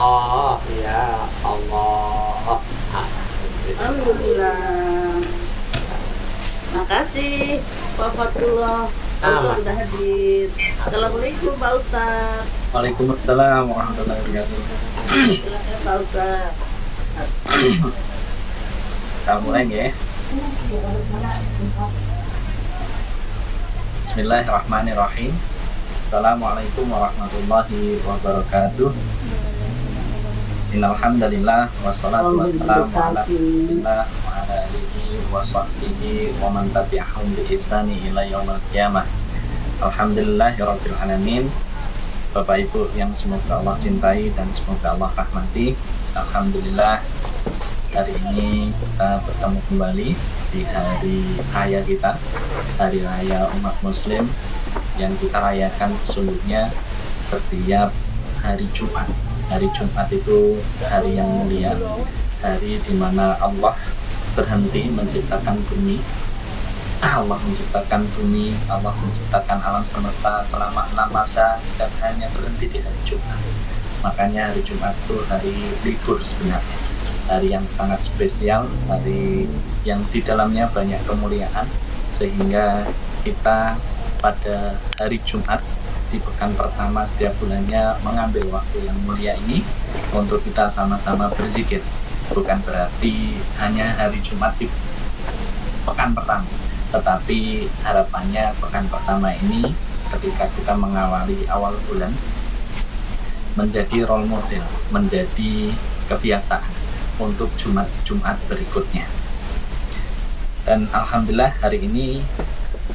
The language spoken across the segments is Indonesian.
Allah, ya Allah. Alhamdulillah. Makasih Pak Fatullah. Pak Ustadz sudah hadir. Assalamualaikum Pak Ustadz. Waalaikumsalam warahmatullahi wabarakatuh. Silakan Pak Ustadz. Kita mulai ya. Bismillahirrahmanirrahim. Assalamualaikum warahmatullahi wabarakatuh. Innal hamdalillah wassalatu wassalamu ala rasulillah wa ala alihi wa sahbihi wa man tabi'ahum bi ihsani ila yaumil qiyamah. Alhamdulillahirabbil alamin. Bapak Ibu yang semoga Allah cintai dan semoga Allah rahmati. Alhamdulillah hari ini kita bertemu kembali di hari raya kita, hari raya umat muslim yang kita rayakan sesungguhnya setiap hari Jumat. Hari Jumat itu hari yang mulia, hari di mana Allah berhenti menciptakan bumi. Allah menciptakan bumi, Allah menciptakan alam semesta selama 6 masa dan hanya berhenti di hari Jumat. Makanya hari Jumat itu hari libur sebenarnya, hari yang sangat spesial, hari yang di dalamnya banyak kemuliaan, sehingga kita pada hari Jumat di pekan pertama setiap bulannya mengambil waktu yang mulia ini untuk kita sama-sama berzikir. Bukan berarti hanya hari Jumat di pekan pertama, tetapi harapannya pekan pertama ini ketika kita mengawali awal bulan menjadi role model, menjadi kebiasaan untuk Jumat-Jumat berikutnya. Dan alhamdulillah hari ini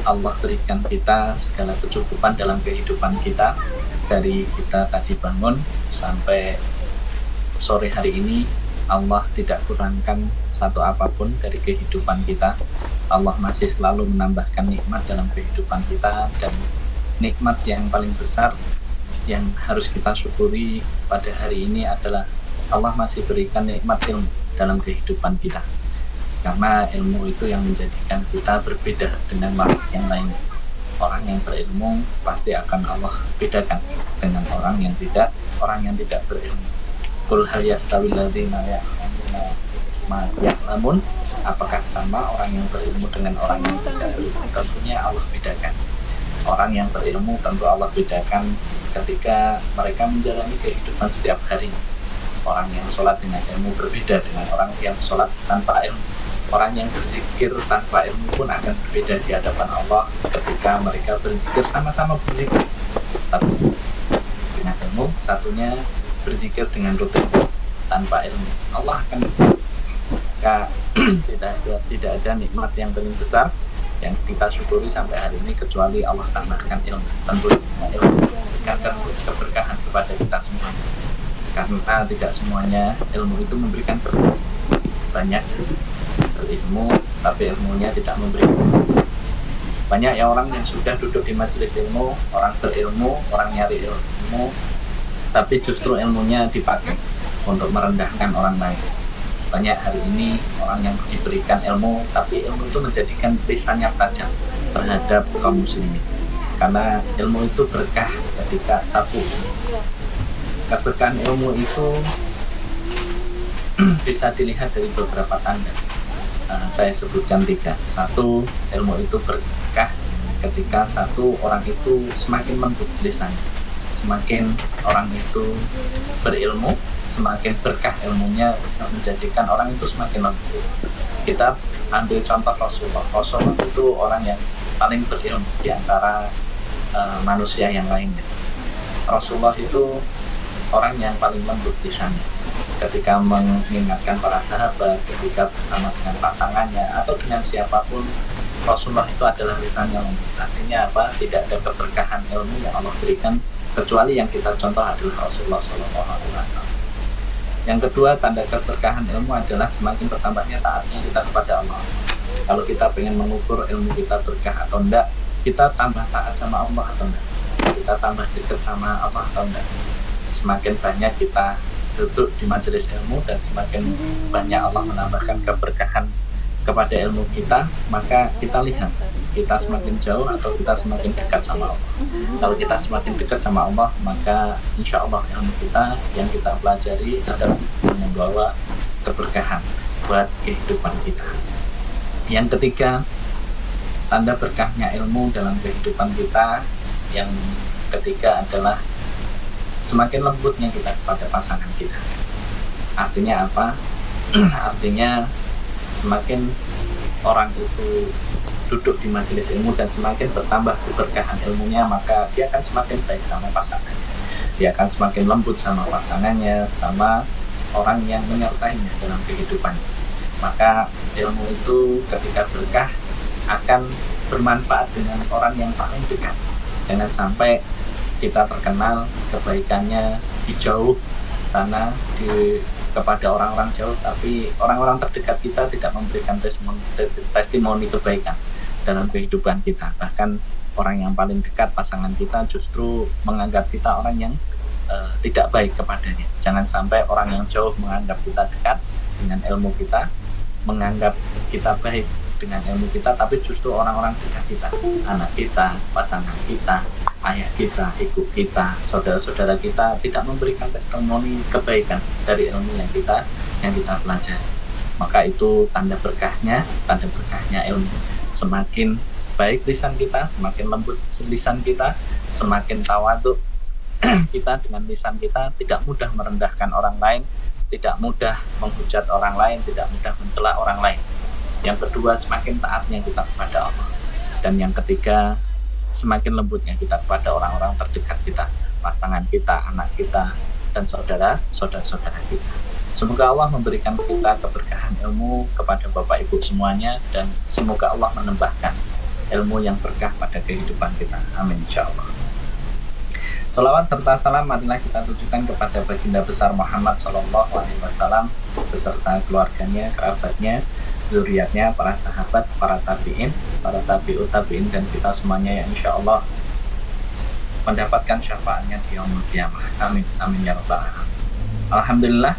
Allah berikan kita segala kecukupan dalam kehidupan kita. Dari kita tadi bangun sampai sore hari ini, Allah tidak kurangkan satu apapun dari kehidupan kita. Allah masih selalu menambahkan nikmat dalam kehidupan kita, dan nikmat yang paling besar yang harus kita syukuri pada hari ini adalah Allah masih berikan nikmat ilmu dalam kehidupan kita. Karena ilmu itu yang menjadikan kita berbeda dengan makhluk yang lain. Orang yang berilmu pasti akan Allah bedakan dengan orang yang tidak berilmu. Qul hal yastawil ladzina ya'lamun, apakah sama orang yang berilmu dengan orang yang tidak berilmu? Tentunya Allah bedakan. Orang yang berilmu tentu Allah bedakan ketika mereka menjalani kehidupan setiap hari. Orang yang sholat dengan ilmu berbeda dengan orang yang sholat tanpa ilmu. Orang yang berzikir tanpa ilmu pun akan berbeda di hadapan Allah ketika mereka berzikir, sama-sama berzikir tapi dengan ilmu, satunya berzikir dengan rutin tanpa ilmu. Allah akan maka tidak ada nikmat yang paling besar yang kita syukuri sampai hari ini kecuali Allah tambahkan ilmu. Tentu ilmu memberikan keberkahan kepada kita semua, karena tidak semuanya ilmu itu memberikan berkah. Banyak berilmu tapi ilmunya tidak memberi. Banyak ya orang yang sudah duduk di majelis ilmu, orang berilmu, orang nyari ilmu, tapi justru ilmunya dipakai untuk merendahkan orang lain. Banyak hari ini orang yang diberikan ilmu, tapi ilmu itu menjadikan lisan yang tajam terhadap kaum muslimin. Karena ilmu itu berkah ketika satu, keberkahan ilmu itu bisa dilihat dari beberapa tanda. Saya sebutkan 3. 1, ilmu itu berkah ketika satu orang itu semakin lembut lisannya. Semakin orang itu berilmu, semakin berkah ilmunya menjadikan orang itu semakin lembut. Kita ambil contoh Rasulullah. Rasulullah itu orang yang paling berilmu di antara manusia yang lainnya. Rasulullah itu orang yang paling lembut lisannya ketika mengingatkan para sahabat, ketika bersama dengan pasangannya atau dengan siapapun. Rasulullah itu adalah lisan yang lembut. Artinya apa? Tidak ada keberkahan ilmu yang Allah berikan kecuali yang kita contoh adalah Rasulullah SAW. Yang kedua, tanda keberkahan ilmu adalah semakin bertambahnya taatnya kita kepada Allah. Kalau kita pengen mengukur ilmu kita berkah atau enggak, kita tambah taat sama Allah atau enggak, kita tambah dekat sama Allah atau enggak. Semakin banyak kita duduk di majelis ilmu dan semakin banyak Allah menambahkan keberkahan kepada ilmu kita, maka kita lihat kita semakin jauh atau kita semakin dekat sama Allah. Kalau kita semakin dekat sama Allah, maka insya Allah ilmu kita yang kita pelajari akan membawa keberkahan buat kehidupan kita. Yang ketiga, tanda berkahnya ilmu dalam kehidupan kita yang ketiga adalah semakin lembutnya kita kepada pasangan kita. Artinya apa? Artinya semakin orang itu duduk di majelis ilmu dan semakin bertambah keberkahan ilmunya, maka dia akan semakin baik sama pasangannya. Dia akan semakin lembut sama pasangannya, sama orang yang menyertainya dalam kehidupannya. Maka ilmu itu ketika berkah akan bermanfaat dengan orang yang paling dekat. Jangan sampai kita terkenal kebaikannya di jauh sana kepada orang-orang jauh, tapi orang-orang terdekat kita tidak memberikan testimoni kebaikan dalam kehidupan kita. Bahkan orang yang paling dekat, pasangan kita, justru menganggap kita orang yang tidak baik kepadanya. Jangan sampai orang yang jauh menganggap kita dekat dengan ilmu kita, menganggap kita baik dengan ilmu kita, tapi justru orang-orang dekat kita, anak kita, pasangan kita, ayah kita, ibu kita, saudara-saudara kita tidak memberikan testimoni kebaikan dari ilmu yang kita pelajari. Maka itu tanda berkahnya ilmu. Semakin baik lisan kita, semakin lembut lisan kita, semakin tawadhu kita dengan lisan kita, tidak mudah merendahkan orang lain, tidak mudah menghujat orang lain, tidak mudah mencela orang lain. Yang kedua, semakin taatnya kita kepada Allah. Dan yang ketiga, semakin lembutnya kita kepada orang-orang terdekat kita, pasangan kita, anak kita, dan saudara-saudara kita. Semoga Allah memberikan kita keberkahan ilmu kepada Bapak Ibu semuanya, dan semoga Allah menambahkan ilmu yang berkah pada kehidupan kita. Amin insyaallah. Salawat serta salam marilah kita tujukan kepada baginda besar Muhammad SAW beserta keluarganya, kerabatnya, zuriatnya, para sahabat, para tabi'in, para tabi'ut tabi'in, dan kita semuanya yang insya Allah mendapatkan syafaatnya di yaumul qiyamah. Amin, amin ya rabbal alamin. Alhamdulillah,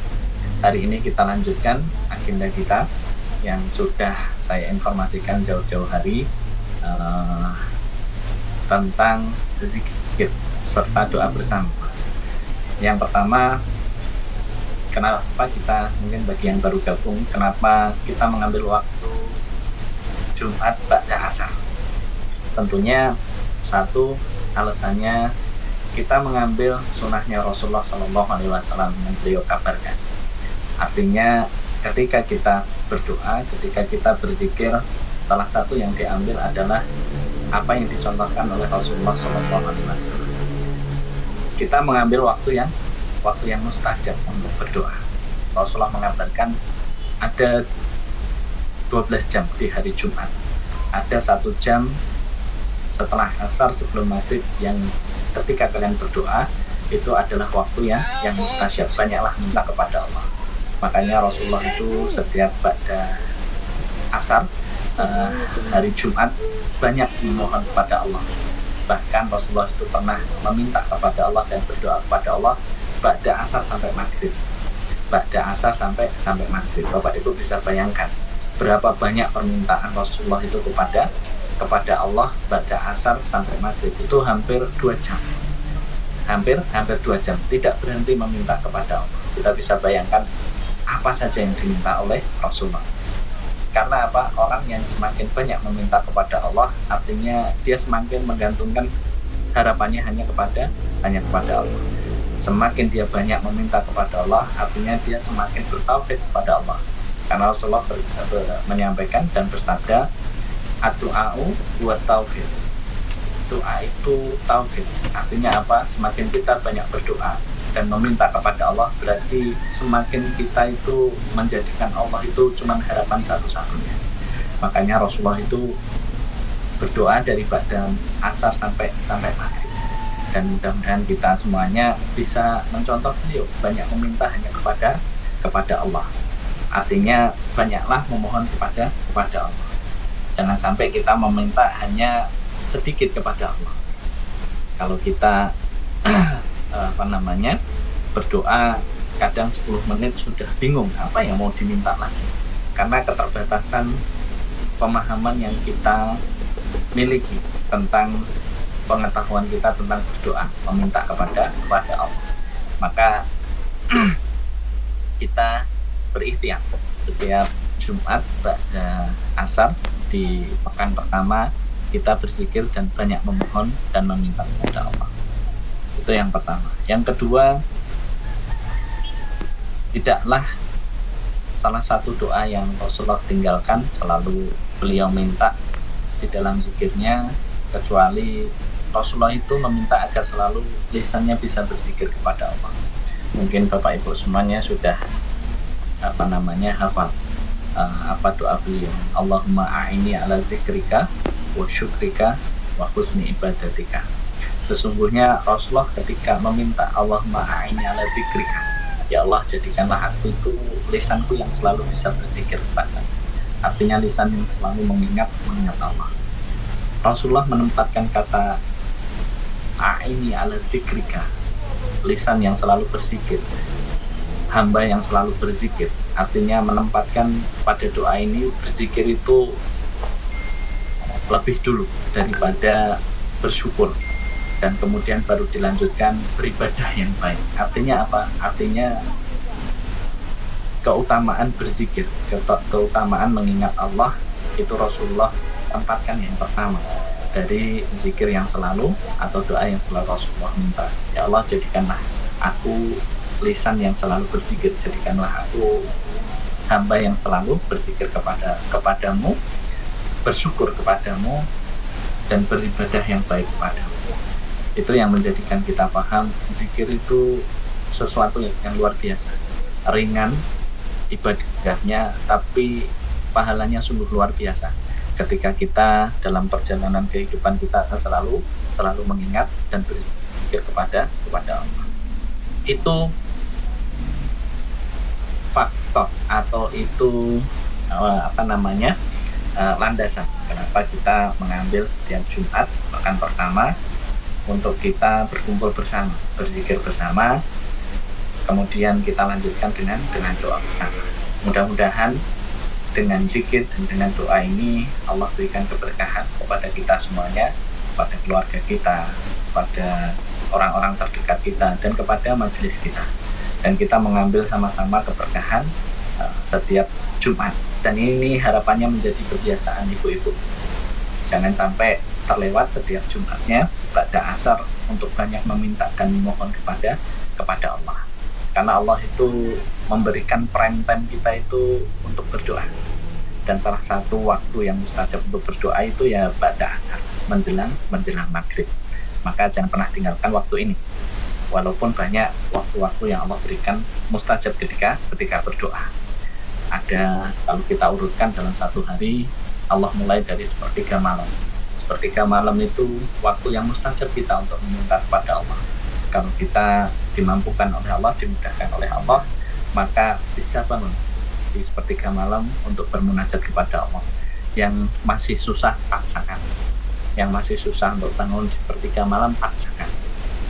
hari ini kita lanjutkan agenda kita yang sudah saya informasikan jauh-jauh hari tentang zikir serta doa bersama. Yang pertama, kenapa kita, mungkin bagi yang baru gabung, kenapa kita mengambil waktu Jumat ba'da asar? Tentunya satu alasannya kita mengambil sunnahnya Rasulullah SAW yang beliau kabarkan. Artinya ketika kita berdoa, ketika kita berzikir, salah satu yang diambil adalah apa yang dicontohkan oleh Rasulullah SAW. Kita mengambil waktu yang mustajab untuk berdoa. Rasulullah mengabarkan ada 12 jam di hari Jumat, ada 1 jam setelah asar sebelum maghrib yang ketika kalian berdoa itu adalah waktu yang mustajab. Banyaklah minta kepada Allah. Makanya Rasulullah itu setiap pada asar hari Jumat banyak memohon kepada Allah. Bahkan Rasulullah itu pernah meminta kepada Allah dan berdoa kepada Allah ba'da asar sampai maghrib. Ba'da asar sampai maghrib. Bapak Ibu bisa bayangkan berapa banyak permintaan Rasulullah itu kepada Allah ba'da asar sampai maghrib. Itu hampir 2 jam. Hampir 2 jam. Tidak berhenti meminta kepada Allah. Kita bisa bayangkan apa saja yang diminta oleh Rasulullah. Karena apa? Orang yang semakin banyak meminta kepada Allah, artinya dia semakin menggantungkan harapannya hanya kepada Allah. Semakin dia banyak meminta kepada Allah, artinya dia semakin bertauhid kepada Allah. Karena Rasulullah menyampaikan dan bersabda, "Ad-du'a'u wa tauhid." Doa itu tauhid. Artinya apa? Semakin kita banyak berdoa dan meminta kepada Allah, berarti semakin kita itu menjadikan Allah itu cuma harapan satu-satunya. Makanya Rasulullah itu berdoa dari ba'da asar sampai maghrib. Dan mudah-mudahan kita semuanya bisa mencontoh beliau, banyak meminta hanya kepada Allah. Artinya banyaklah memohon kepada Allah. Jangan sampai kita meminta hanya sedikit kepada Allah. Kalau kita berdoa kadang 10 menit sudah bingung apa yang mau diminta lagi. karena keterbatasan pemahaman yang kita miliki tentang pengetahuan kita tentang berdoa, meminta kepada Allah. Maka kita berikhtiar setiap Jumat pada asar di pekan pertama kita berzikir dan banyak memohon dan meminta kepada Allah. Itu yang pertama. Yang kedua, tidaklah salah satu doa yang Rasulullah tinggalkan, selalu beliau minta di dalam zikirnya, kecuali Rasulullah itu meminta agar selalu lisannya bisa berzikir kepada Allah. Mungkin Bapak Ibu semuanya sudah hafal apa doa beliau, Allahumma a'ini ala dzikrika wa syukrika wa husni ibadatika. Sesungguhnya Rasulullah ketika meminta Allahumma a'ini ala dzikrika, ya Allah jadikanlah aku itu lisanku yang selalu bisa berzikir kepada, artinya lisan yang selalu mengingat Allah. Rasulullah menempatkan kata a'ini ala dzikrika, lisan yang selalu berzikir, hamba yang selalu berzikir, artinya menempatkan pada doa ini berzikir itu lebih dulu daripada bersyukur, dan kemudian baru dilanjutkan beribadah yang baik. Artinya apa? Artinya keutamaan berzikir, keutamaan mengingat Allah itu Rasulullah tempatkan yang pertama dari zikir yang selalu atau doa yang selalu Rasulullah minta. Ya Allah, jadikanlah aku lisan yang selalu berzikir, jadikanlah aku hamba yang selalu berzikir kepadamu, bersyukur kepadamu, dan beribadah yang baik kepadamu. Itu yang menjadikan kita paham zikir itu sesuatu yang luar biasa, ringan ibadahnya, tapi pahalanya sungguh luar biasa ketika kita dalam perjalanan kehidupan kita selalu mengingat dan berzikir kepada Allah. Itu faktor atau itu landasan kenapa kita mengambil setiap Jumat pekan pertama untuk kita berkumpul bersama, berzikir bersama, kemudian kita lanjutkan dengan doa bersama. Mudah-mudahan dengan zikir dan dengan doa ini Allah berikan keberkahan kepada kita semuanya, kepada keluarga kita, kepada orang-orang terdekat kita, dan kepada majelis kita. Dan kita mengambil sama-sama keberkahan setiap Jumat. Dan ini harapannya menjadi kebiasaan ibu-ibu. Jangan sampai terlewat setiap Jumatnya ba'da asar untuk banyak meminta dan memohon kepada Allah. Karena Allah itu memberikan prime time kita itu untuk berdoa. Dan salah satu waktu yang mustajab untuk berdoa itu ya ba'da asar, menjelang maghrib. Maka jangan pernah tinggalkan waktu ini. Walaupun banyak waktu-waktu yang Allah berikan mustajab ketika berdoa. Ada, kalau kita urutkan dalam satu hari, Allah mulai dari sepertiga malam. Sepertiga malam itu waktu yang mustajab kita untuk meminta kepada Allah. Kalau kita dimampukan oleh Allah, dimudahkan oleh Allah, maka bisa bangun di sepertiga malam untuk bermunajat kepada Allah. Yang masih susah, paksakan. Yang masih susah untuk bangun di sepertiga malam, paksakan.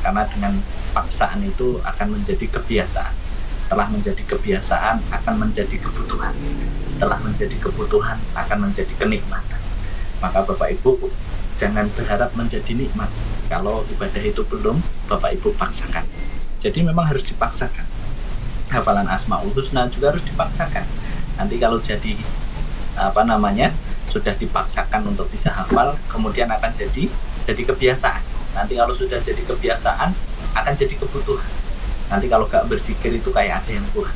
Karena dengan paksaan itu akan menjadi kebiasaan. Setelah menjadi kebiasaan akan menjadi kebutuhan. Setelah menjadi kebutuhan akan menjadi kenikmatan. Maka Bapak Ibu jangan berharap menjadi nikmat. Kalau ibadah itu belum, Bapak Ibu paksakan. Jadi memang harus dipaksakan. Hafalan Asmaul Husna juga harus dipaksakan. Nanti kalau jadi sudah dipaksakan untuk bisa hafal, kemudian akan jadi kebiasaan. Nanti kalau sudah jadi kebiasaan akan jadi kebutuhan. Nanti kalau gak berzikir itu kayak ada yang kurang.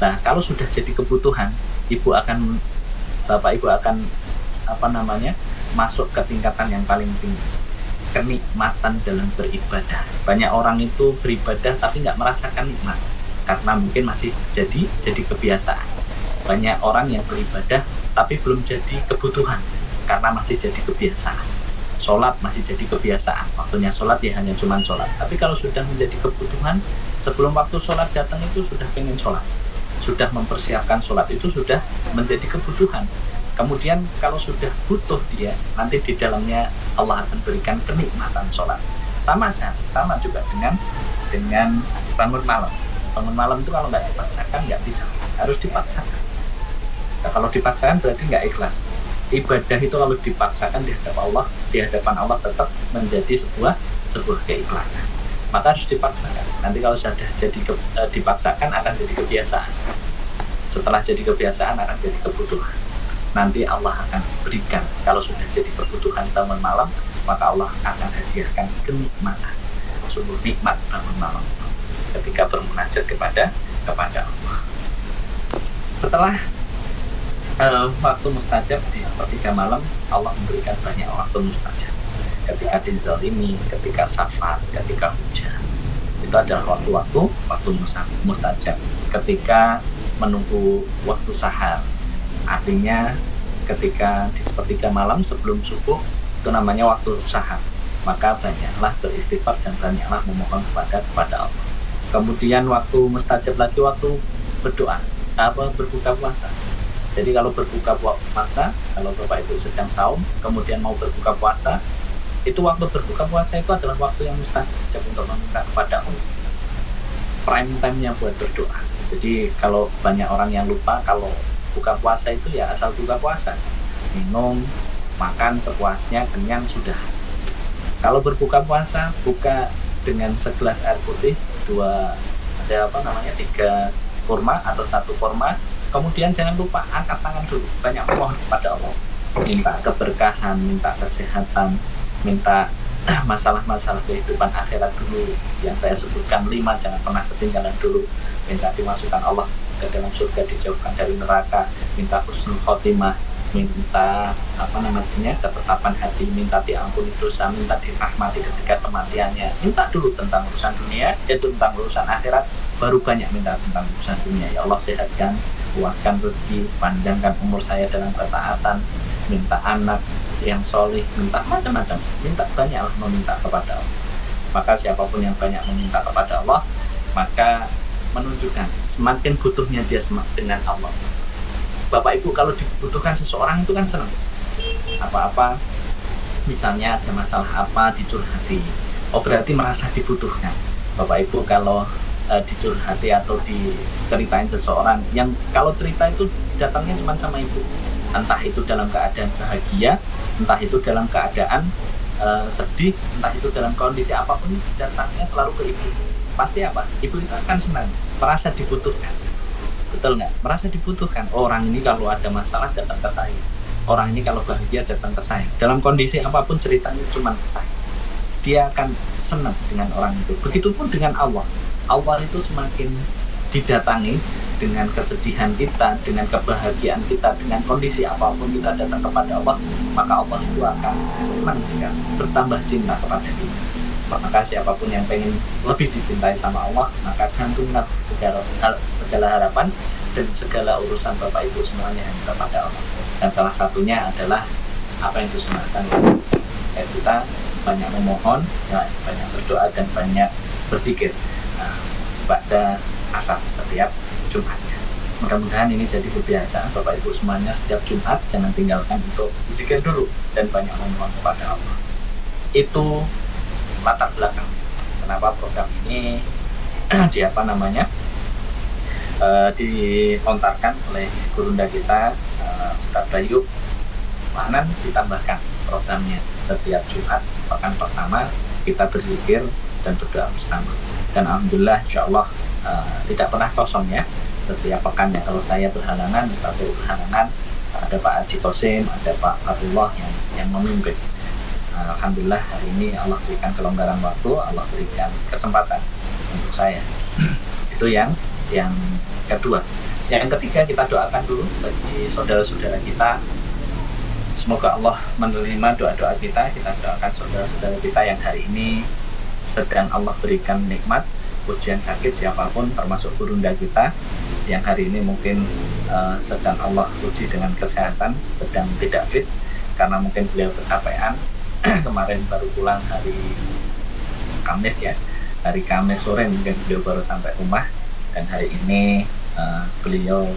Nah, kalau sudah jadi kebutuhan, Bapak Ibu akan masuk ke tingkatan yang paling tinggi, kenikmatan dalam beribadah. Banyak orang itu beribadah tapi nggak merasakan nikmat karena mungkin masih jadi kebiasaan. Banyak orang yang beribadah tapi belum jadi kebutuhan karena masih jadi kebiasaan. Sholat masih jadi kebiasaan, waktunya sholat ya hanya cuman sholat. Tapi kalau sudah menjadi kebutuhan, sebelum waktu sholat datang itu sudah pengen sholat, sudah mempersiapkan sholat, itu sudah menjadi kebutuhan. Kemudian kalau sudah butuh dia, nanti di dalamnya Allah akan berikan kenikmatan sholat. Sama juga dengan bangun malam. Bangun malam itu kalau nggak dipaksakan nggak bisa, harus dipaksakan. Nah, kalau dipaksakan berarti nggak ikhlas. Ibadah itu kalau dipaksakan di hadapan Allah tetap menjadi sebuah keikhlasan. Maka harus dipaksakan. Nanti kalau sudah jadi dipaksakan akan jadi kebiasaan. Setelah jadi kebiasaan akan jadi kebutuhan. Nanti Allah akan berikan. Kalau sudah jadi kebutuhan bangun malam, maka Allah akan hadiahkan kenikmatan. Sungguh nikmat bangun malam itu ketika bermunajat kepada Allah. Setelah waktu mustajab di sepertiga malam, Allah memberikan banyak waktu mustajab. Ketika dizalimi, ketika safar, ketika hujan, itu adalah waktu mustajab. Ketika menunggu waktu sahar, artinya ketika di sepertiga malam sebelum subuh, itu namanya waktu sahar. Maka banyaklah beristighfar dan banyaklah memohon kepada Allah. Kemudian waktu mustajab lagi waktu berdoa, berbuka puasa. Jadi kalau berbuka puasa, kalau Bapak Ibu sedang saum, kemudian mau berbuka puasa, itu waktu berbuka puasa itu adalah waktu yang mustajab untuk meminta kepada Allah. Prime time-nya buat berdoa. Jadi kalau banyak orang yang lupa kalau buka puasa itu ya asal buka puasa, minum, makan sepuasnya, kenyang sudah. Kalau berbuka puasa, buka dengan segelas air putih, 3 kurma atau 1 kurma. Kemudian jangan lupa angkat tangan dulu, banyak memohon kepada Allah, minta keberkahan, minta kesehatan, minta masalah-masalah kehidupan akhirat dulu yang saya sebutkan 5, jangan pernah ketinggalan dulu. Minta dimasukkan Allah ke dalam surga, dijauhkan dari neraka, minta husnul khotimah, minta ketetapan hati, minta diampuni dosa, minta dirahmati ketika kematiannya. Minta dulu tentang urusan dunia, tentang urusan akhirat, baru banyak minta tentang urusan dunia. Ya Allah, sehatkan, puaskan rezeki, panjangkan umur saya dalam ketaatan, minta anak yang solih, minta macam-macam, minta banyaklah meminta kepada Allah. Maka siapapun yang banyak meminta kepada Allah, maka menunjukkan semakin butuhnya dia dengan Allah. Bapak Ibu kalau dibutuhkan seseorang itu kan senang. Apa-apa, misalnya ada masalah apa dicurhati, berarti merasa dibutuhkan. Bapak Ibu kalau dicurhati atau diceritain seseorang, yang kalau cerita itu datangnya cuma sama ibu, entah itu dalam keadaan bahagia, entah itu dalam keadaan sedih, entah itu dalam kondisi apapun, datangnya selalu ke ibu. Pasti apa? Ibu itu akan senang, merasa dibutuhkan. Betul nggak? Merasa dibutuhkan. Orang ini kalau ada masalah datang ke saya, orang ini kalau bahagia datang ke saya. Dalam kondisi apapun ceritanya cuma ke saya. Dia akan senang dengan orang itu. Begitupun dengan Allah. Allah itu semakin didatangi dengan kesedihan kita, dengan kebahagiaan kita, dengan kondisi apapun kita datang kepada Allah, maka Allah itu akan senang sekali, bertambah cinta kepada kita. Maka siapapun yang pengen lebih dicintai sama Allah, maka gantunglah segala harapan dan segala urusan Bapak Ibu semuanya yang kepada Allah. Dan salah satunya adalah apa yang disunahkan, kita banyak memohon, ya, banyak berdoa dan banyak berzikir pada asar setiap Jumatnya. Mudah-mudahan ini jadi kebiasaan Bapak Ibu semuanya, setiap Jumat jangan tinggalkan untuk berzikir dulu dan banyak memohon kepada Allah. Itu latar belakang kenapa program ini dilontarkan oleh gurunda kita, Ustadz Bayu Manan. Ditambahkan programnya setiap Jumat pekan pertama kita berzikir dan berdoa bersama, dan alhamdulillah insyaallah tidak pernah kosong ya setiap pekannya. Kalau saya berhalangan, Ustadz Bayu berhalangan, ada Pak Haji Kosim, ada Pak Abdullah yang memimpin. Alhamdulillah hari ini Allah berikan kelonggaran waktu, Allah berikan kesempatan untuk saya. Itu yang kedua. Yang ketiga, kita doakan dulu bagi saudara-saudara kita. Semoga Allah menerima doa-doa kita. Kita doakan saudara-saudara kita yang hari ini sedang Allah berikan nikmat, ujian sakit siapapun, termasuk gurunda kita yang hari ini mungkin sedang Allah uji dengan kesehatan, sedang tidak fit karena mungkin beliau kecapean. Kemarin baru pulang hari Kamis ya, hari Kamis sore mungkin beliau baru sampai rumah, dan hari ini beliau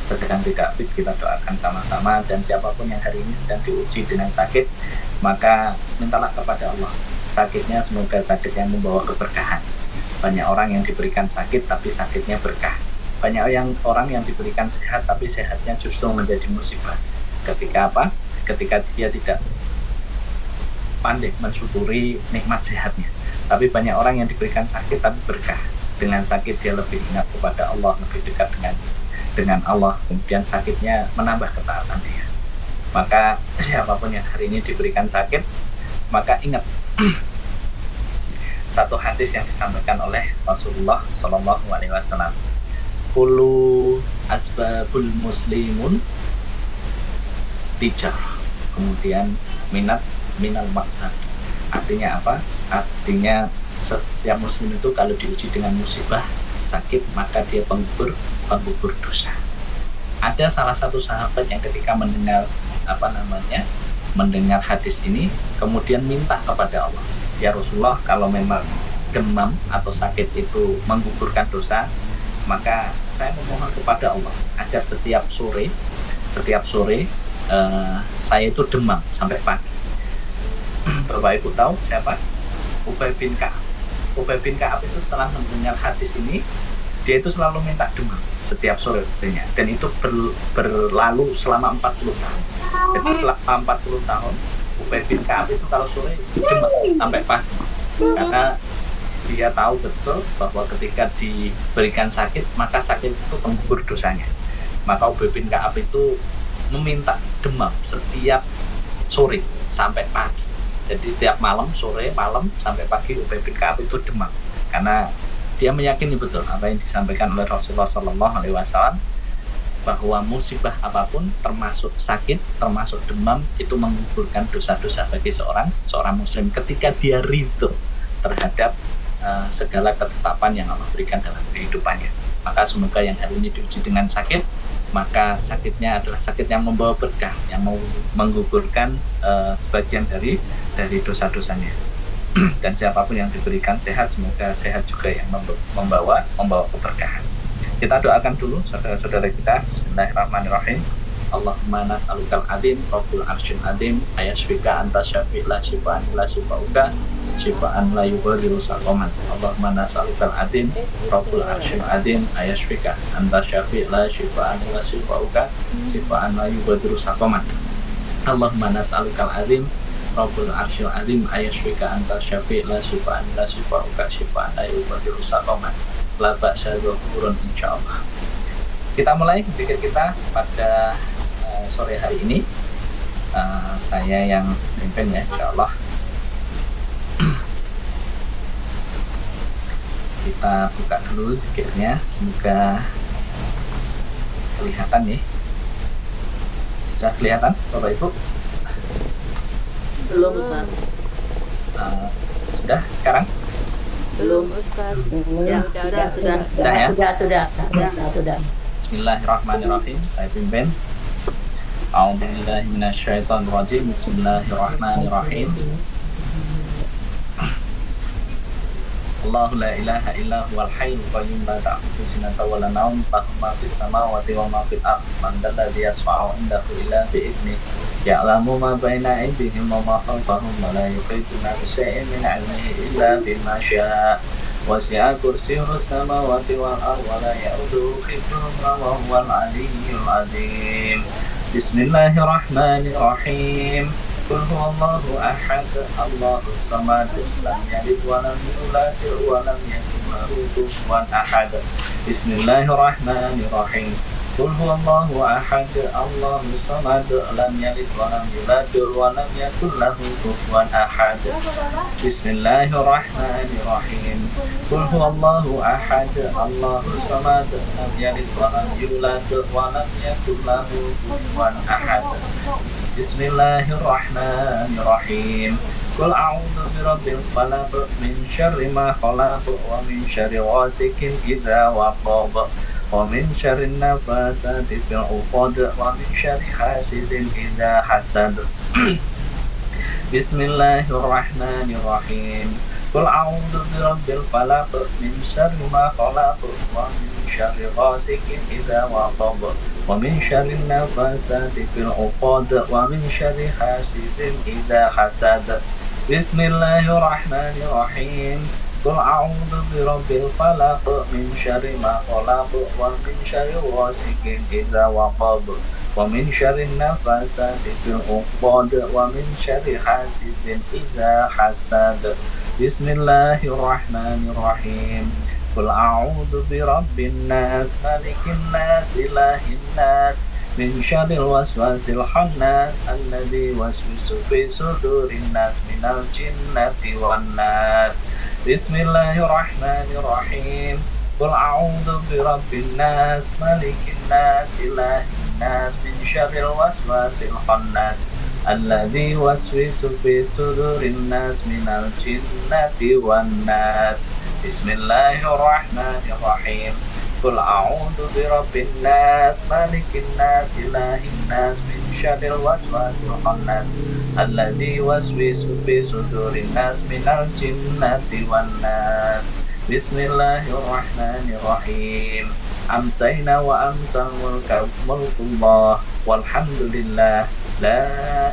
sedang tidak fit. Kita doakan sama-sama, dan siapapun yang hari ini sedang diuji dengan sakit, maka mintalah kepada Allah sakitnya semoga sakit yang membawa keberkahan. Banyak orang yang diberikan sakit tapi sakitnya berkah, Banyak orang yang diberikan sehat tapi sehatnya justru menjadi musibah. Ketika apa? Ketika dia tidak pandai mensyukuri nikmat sehatnya. Tapi banyak orang yang diberikan sakit tapi berkah. Dengan sakit dia lebih ingat kepada Allah, lebih dekat dengan Allah. Kemudian sakitnya menambah ketaatan dia. Maka siapapun yang hari ini diberikan sakit, maka ingat satu hadis yang disampaikan oleh Rasulullah Shallallahu Alaihi Wasallam. Kullu asbabul muslimun tijarah. Kemudian minal maqdar. Artinya apa? Artinya setiap muslim itu kalau diuji dengan musibah, sakit, maka dia penggugur dosa. Ada salah satu sahabat yang ketika mendengar hadis ini kemudian minta kepada Allah, ya Rasulullah, kalau memang demam atau sakit itu menggugurkan dosa, maka saya memohon kepada Allah agar setiap sore saya itu demam sampai pagi. Bapak Ibu tahu siapa? Ubay bin Ka'ab. Ubay bin Ka'ab itu setelah mendengar hadis ini, dia itu selalu minta demam setiap sorenya, dan itu berlalu selama 40 tahun. Jadi selama 40 tahun Ubay bin Ka'ab itu kalau sore demam sampai pagi, karena dia tahu betul bahwa ketika diberikan sakit, maka sakit itu penggugur dosanya. Maka Ubay bin Ka'ab itu meminta demam setiap sore sampai pagi. Jadi setiap malam, sore, malam, sampai pagi Ubay bin Ka'ab itu demam. Karena dia meyakini betul apa yang disampaikan oleh Rasulullah SAW, bahwa musibah apapun, termasuk sakit, termasuk demam, itu menggugurkan dosa-dosa bagi seorang muslim ketika dia ridho terhadap segala ketetapan yang Allah berikan dalam kehidupannya. Maka semoga yang hari ini diuji dengan sakit, maka sakitnya adalah sakit yang membawa berkah, yang menggugurkan sebagian dari dosa-dosanya. Dan siapapun yang diberikan sehat, semoga sehat juga yang membawa keberkahan. Kita doakan dulu saudara-saudara kita. Bismillahirrahmanirrahim. Allahumma nas'alukal adim Rabbul arsyil adim ayasfika anta syafi' la syifa'an illa syifa'uka syifa'an la yughadiru saqaman. Allahumma nas'alukal adim Rabbul arsyil adim ayasfika anta syafi' la syifa'an illa syifa'uka syifa'an la yughadiru saqaman. Allahumma nas'alukal adim Rabbul arsyil adim ayasfika anta syafi' la syifa'an illa syifa'uka syifa'an la yughadiru saqaman. La ba'sa dzahurun insyaallah. Kita mulai zikir kita pada sore hari ini. Saya yang pimpin ya, insyaallah. Kita buka dulu zikirnya, semoga kelihatan nih. Sudah kelihatan Bapak Ibu? Belum Ustaz. Sudah sekarang? Belum Ustaz. Ya, sudah. Bismillahirrahmanirrahim. Saya pimpin. A'udzubillahi minasyaitonirrajim. Bismillahirrahmanirrahim. Allahu la ilaha illa huwal hayyul qayyum la ta'khudhuhu sinatun wa la nawm lahu ma fis samawati wa ma fil ardh man dzalladzi yashfa'u indahu illa bi idnihi ya'lamu ma baina aydihim wa ma khalfahum wa la yuhituna bi shay'in min 'ilmihi illa bima syaa wasi'a kursiyyuhus samawati wal ardh wa la ya'uduhu hifdhuhuma wa huwal 'aliyyul 'azim. Bismillahirrahmanirrahim. Qul huwallahu ahad, Allahus samad, lam yalid wa lam yulad wa lam yakul lahu kufuwan ahad. Bismillahirrahmanirrahim. Qul huwallahu ahad, Allahus samad, lam yalid wa lam yulad wa lam yakul lahu kufuwan ahad. Bismillahirrahmanirrahim. Qul huwallahu ahad, Allahus samad, lam yalid wa lam yulad wa lam yakul lahu kufuwan ahad. Bismillahirrahmanirrahim. Qul a'udzu birabbil falaq min syarri ma khalaq wa min syarri ghasikin idza waqab wa min syarri nafasati fil 'uqad wa min syarri hasidin idza hasad. Bismillahirrahmanirrahim. Qul a'udzu birabbil falaq min syarri ma khalaq wa min syarri ghasikin idza waqab wa min syarri nafasati fil 'uqad wa min syarri hasidin idza hasad. Bismillahirrahmanirrahim. Qul a'udzu birabbil falaq min syarri ma khalaq wa min syarri ghasiqin idza waqab wa min syarri nafasati fil 'uqad wa min syarri hasidin idza hasad. Bismillahirrahmanirrahim. Qul a'udzu birabbin nas malikin nas ilahin nas min syarril waswasil khannas alladzi waswisu fi sudurin nas minal jinnati wan nas. Bismillahirrahmanirrahim. Qul a'udzu birabbin nas malikin nas ilahin nas min syarril waswasil khannas alladzi waswisu fi sudurin nas minal jinnati wan nas. Bismillahirrahmanirrahim. Qul a'udzu birabbin nas malikin nas ilahin nas min syarril waswasil khannas alladzi waswisu fi sudurin nas minal jinnati wan nas. Bismillahirrahmanirrahim. Amsayna wa amsal mulkullah walhamdulillah la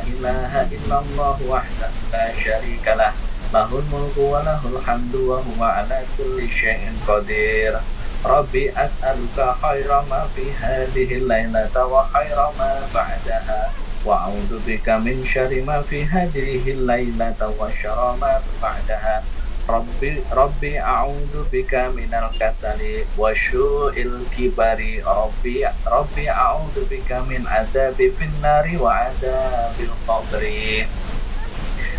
ilaha illallah wahdahu la syarikalah lahul mulku wa lahul hamdu wa huwa ala kulli syai'in qadir. Rabbi as'aluka khaira ma fi hadhihi lailata wa khaira ma ba'daha wa a'udzu bika min syarri ma fi hadhihi lailata wa syarra ma ba'daha. Rabbi a'udzu bika minal kasali wa syu'il kibari. Rabbi a'udzu bika min adzabi finnari wa adzabil qabri.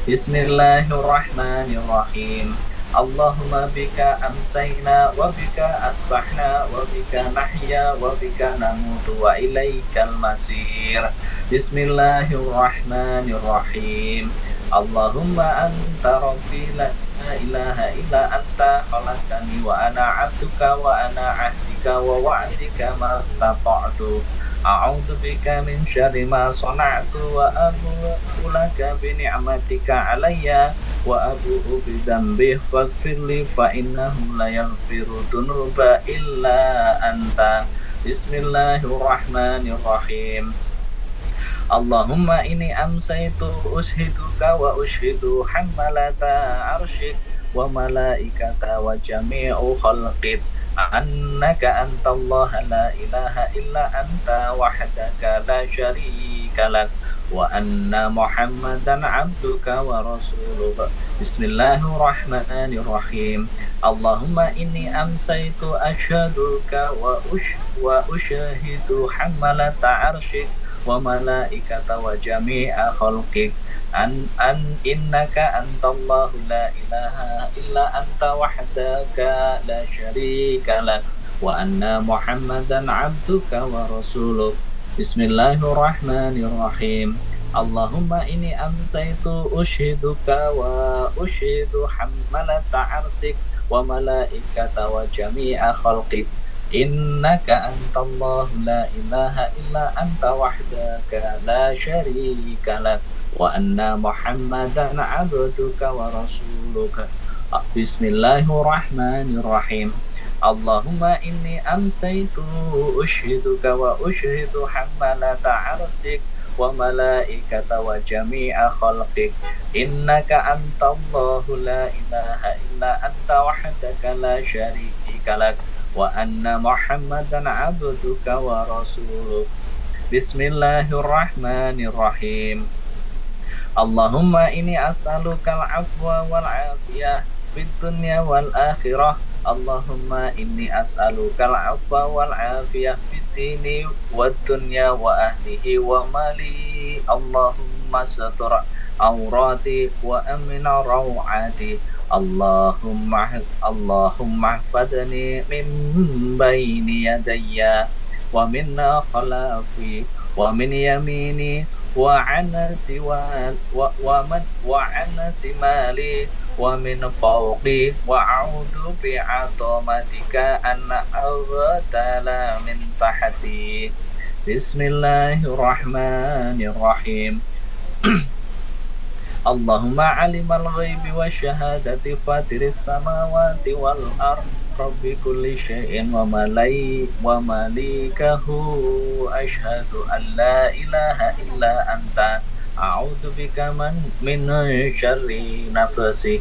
Bismillahirrahmanirrahim. Allahumma bika amsayna wa bika asbahna wa bika nahya wa bika namutu wa ilaikal masir. Bismillahirrahmanirrahim. Allahumma anta rabbi la ilaha illa anta khalaqtani wa ana 'abduka wa ana 'ahdika wa wa'dika mastata'tu. A'udzu bika min syarri ma sana'tu wa abu'u laka bi ni'matika 'alayya wa abu'u bi dzambi faghfirli fa innahu la yaghfiru dzunuba illa anta. Bismillahirrahmanirrahim. Allahumma inni amsaytu ushiduka wa ushidu hammalata arsyik wa malaikata wa jami'u khalqik annaka antallaha la ilaha illa anta wahdaka la syarika lak wa anna muhammadan abduka wa rasuluka. Bismillahirrahmanirrahim. Allahumma inni amsaytu ashaduka wa ushahidu hammalata arsyik wa malaikata wa jami'a khalqik an innaka antallahu la ilaha illa anta wahdaka la syarika lak wa anna muhammadan abduka wa rasuluk. Bismillahirrahmanirrahim. Allahumma inni amsaytu ushiduka wa ushidu hammalata arsik wa malaikata wa jami'a khalqik innaka antallahu la ilaha illa anta wahdaka la syarika lak wa anna muhammadan abduka wa rasuluka. Bismillahirrahmanirrahim. Allahumma inni amsaytu ushiduka wa ushidu hammalata arsik wa malaikata wa jami'a khalqik innaka antallahu la ilaha illa anta wahdaka la syarika lak wa anna muhammadan abduka wa rasuluk. Bismillahirrahmanirrahim. Allahumma inni as'alukal afwa wal afiyah fid dunya wal akhirah. Allahumma inni as'alukal afwa wal afiyah fid dini wad dunya wa ahlihi wa mali. Allahumma satur awrati wa amin rawati. Allahumma hfadni min bayni yadayya wa min khalafi wa min yamini wa an simali wa min fawqi wa a'udzu bi'azamatika an aghtala min tahti. Bismillahirrahmanirrahim. Allahumma alimal ghaibi wa syahadati fatiris samawati wal ard rabbi kulli syai'in wa malikahu asyhadu an la ilaha illa anta a'udzu bika min syarri nafsi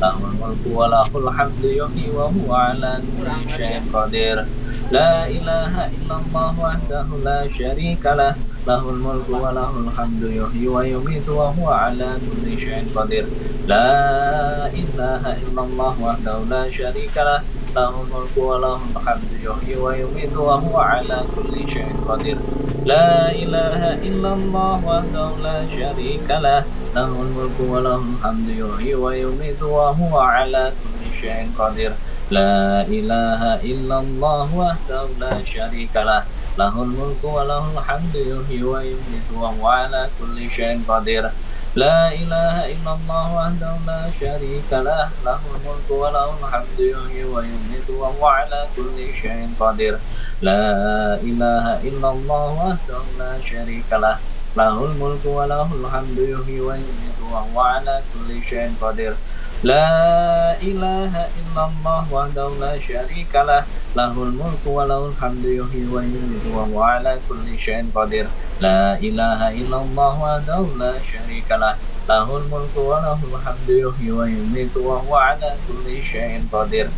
lahul mulku wa lahul hamdu yuhyi wa huwa ala kulli syai'in qadir. La ilaha illallah wahdahu la syarika lah, lahul mulku wa lahul hamdu yuhyi wa yumiitu wa huwa ala kulli syai'in qadir. La ilaha illallah wahdahu la syarika lah, lahul mulku wa lahul hamdu yuhyi wa yumiitu wa huwa ala kulli syai'in qadir. La ilaha illallah wahdahu la syarika lah, lahul mulku wa lahul hamdu yuhyi wa yumiitu wa huwa ala kulli syai'in qadir. La ilaha illallah wahdahu la syarika lah, lahul mulku wa lahul hamdu yuhyi wa yumiitu wa huwa ala kulli syai'in qadir. La ilaha illallah wahdahu la syarika lah, lahul mulku wa lahul hamdu yuhyi wa yumiitu wa huwa ala kulli syai'in qadir. La ilaha illallah wahdahu la syarika lah, lahul mulku wa lahul hamdu yuhyi wa yumiitu wa huwa ala kulli syai'in qadir. La ilaha illallah wahdahu la syarika lah, lahul mulku wa lahul hamdu yuhyi wa yumiitu wa huwa ala kulli syai'in qadir. La ilaha illallah wahdahu la syarika lah, lahul mulku wa lahul hamdu yuhyi wa yumiitu wa huwa ala kulli syai'in qadir.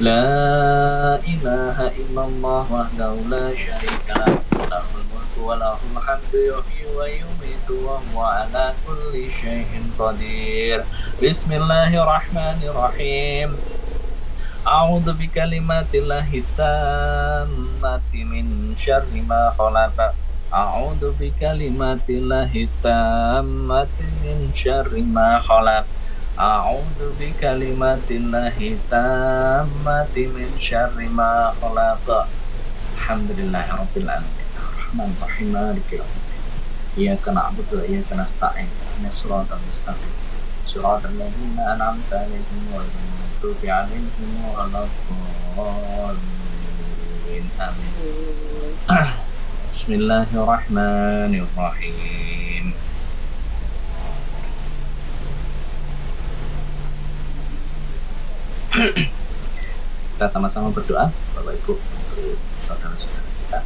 La ilaha illallah wahdahu la syarika lah, lahul mulku wa lahul hamdu yuhyi wa yumiitu wa huwa ala kulli syai'in qadir. Bismillahirrahmanirrahim. A'udzu bikalimatillahi tammati min syarri ma khalaq. A'udzu bikalimatillahi tammati min syarri ma khalaq. A'udzu bikalimatillahi tammati min syarri ma khalaq. Alhamdulillahirabbil alamin. Arrahmanir rahim. Maliki yaumiddin. Iyyaka na'budu wa iyyaka nasta'in. Ihdinas siratal mustaqim. Siratal ladzina an'amta 'alaihim ghairil maghdubi 'alaihim waladdallin. Amin. Bismillahirrahmanirrahim. Kita sama-sama berdoa, Bapak Ibu, untuk saudara-saudara kita.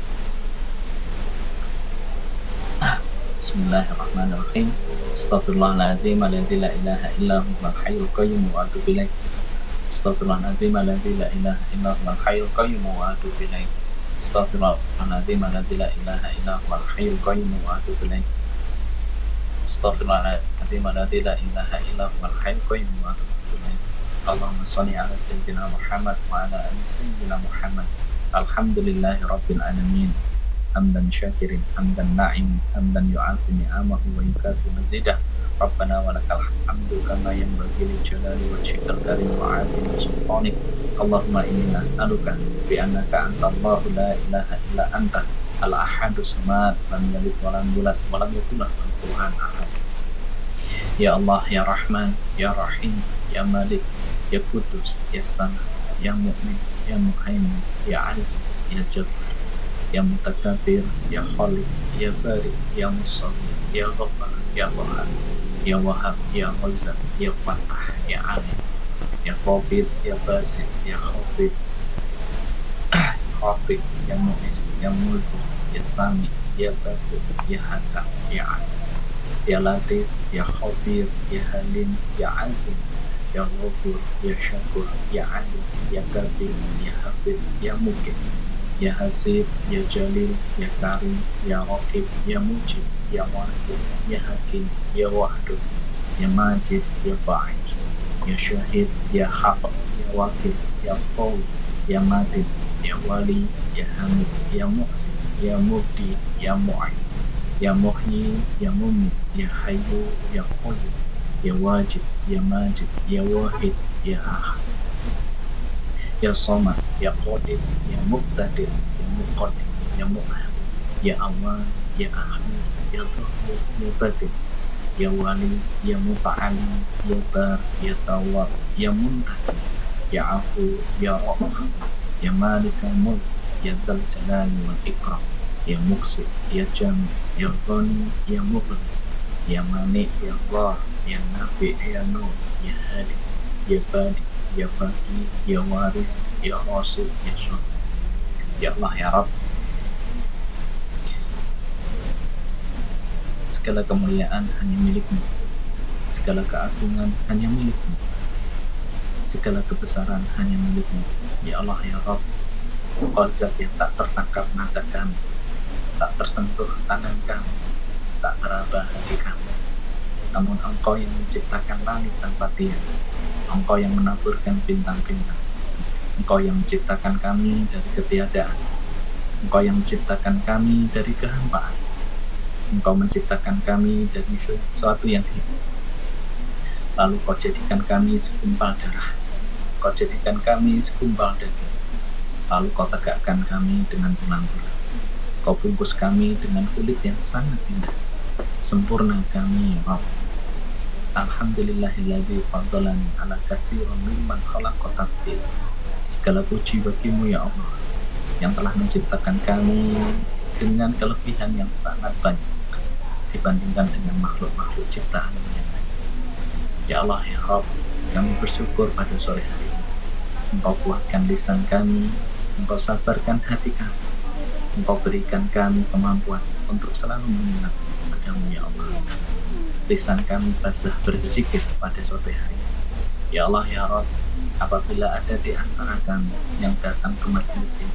Bismillahirrahmanirrahim. Astaghfirullahaladzim alladzi la ilaha illa huwal hayyul qayyum wa atubu ilaik. Astaghfirullahaladzim alladzi la ilaha illa huwal hayyul qayyum wa atubu ilaik. Astaghfirullahaladzim alladzi la ilaha illa huwal hayyul qayyum wa atubu ilaik. Astaghfirullahaladzim alladzi la ilaha illa huwal hayyul qayyum wa atubu ilaik. Allahumma shalli ala sayyidina Muhammad wa ala ali sayyidina Muhammad. Alhamdulillahi rabbil alamin. Hamdan syakirin, hamdan na'im, hamdan yu'afi ni'amahu wa yukafi mazidah. Rabbana wa lakal hamdu kama yanbaghi li jalali wajhikal karim wa 'azimi sultanik. Allahumma inni nas'aluka bi annaka antallahu la ilaha illa anta al-ahadus samad lam yalid wa lam yulad wa lam yakul lahu kufuwan ahad. Ya Allah, ya Rahman, ya Rahim, ya Malik, ya Qudus, ya Samad, ya Mu'min, ya Muhaimin, ya Aziz, ya Jabbar, ya Mutakabbir, ya Khaliq, ya Bari, ya Musawwir, ya Ghaffar, ya Wahhab, ya Wahhab, ya Ghazzaq, ya Fattah, ya Alim, ya Qabid, ya Basit, ya Khafid, Khafid, ya Mu'is, ya Muzir, ya Sami, ya Basir, ya Hakam, ya Alim, ya Latif, ya Khabir, ya Halim, ya Azim, ya Ghafur, ya Syakur, ya Alim, ya Kabir, ya Hafid, ya Mukib, ya Hasib, ya Jalil, ya Karim, ya Raqib, ya Mujib, ya Wasif, ya Hakim, ya Wahdud, ya Majid, ya Ba'id, ya Syahid, ya Haq, ya Wakil, ya Qawi, ya Matid, ya Wali, ya Hamid, ya Muhsin, ya Mubdi, ya Mu'in, ya Muhyi, ya Mumit, ya Hayyu, ya Qayyum, ya Wajid, ya Majid, ya Wahid, ya Ahad, ya Samad, ya Qadir, ya Muqtadir, ya Muqaddim, ya Mu'ahad, ya Awwal, ya Akhir, ya Zahir, ya Batin, ya Wali, ya Muta'alim, ya Bar, ya Tawwab, ya Muntakim, ya Afu, ya Ra'uf, ya Malikal Mulk, ya Dzal Jalali wal Ikram, ya Muqsit, ya Jami, ya Ghani, ya Mughni, ya Mani, ya Allah, ya Nafi, ya Nur, ya Hadi, ya Badi, ya Baqi, ya Waris, ya Rasul, ya Syuhud. Ya Allah, ya Rabb, segala kemuliaan hanya milik-Mu, segala keagungan hanya milik-Mu. Segala kebesaran hanya milik-Mu. Ya Allah ya Rabb, Engkau zat yang tak tertangkap mata kami, tak tersentuh tangan kami, tak teraba hati kami. Namun Engkau yang menciptakan langit tanpa tiang, Engkau yang menaburkan bintang-bintang, Engkau yang menciptakan kami dari ketiadaan, Engkau yang menciptakan kami dari kehampaan, Engkau menciptakan kami dari sesuatu yang hidup. Lalu Kau jadikan kami segumpal darah, Kau jadikan kami segumpal daging, lalu Kau tegakkan kami dengan tulang-tulang. Kau bungkus kami dengan kulit yang sangat indah. Sempurna kami ya Rabb. Alhamdulillahilladzi faddalani ala katsirin mimman khalaqa tafdila. Segala puji bagimu ya Allah, yang telah menciptakan kami dengan kelebihan yang sangat banyak dibandingkan dengan makhluk-makhluk ciptaan yang lain. Ya Allah ya Rabb, kami bersyukur pada sore hari ini. Engkau kuatkan lisan kami, Engkau sabarkan hati kami, Engkau berikan kami kemampuan untuk selalu mengingat padamu ya Allah. Lisan kami basah berzikir pada sore hari ini. Ya Allah ya Rabb, apabila ada di antara kami yang datang ke majelis ini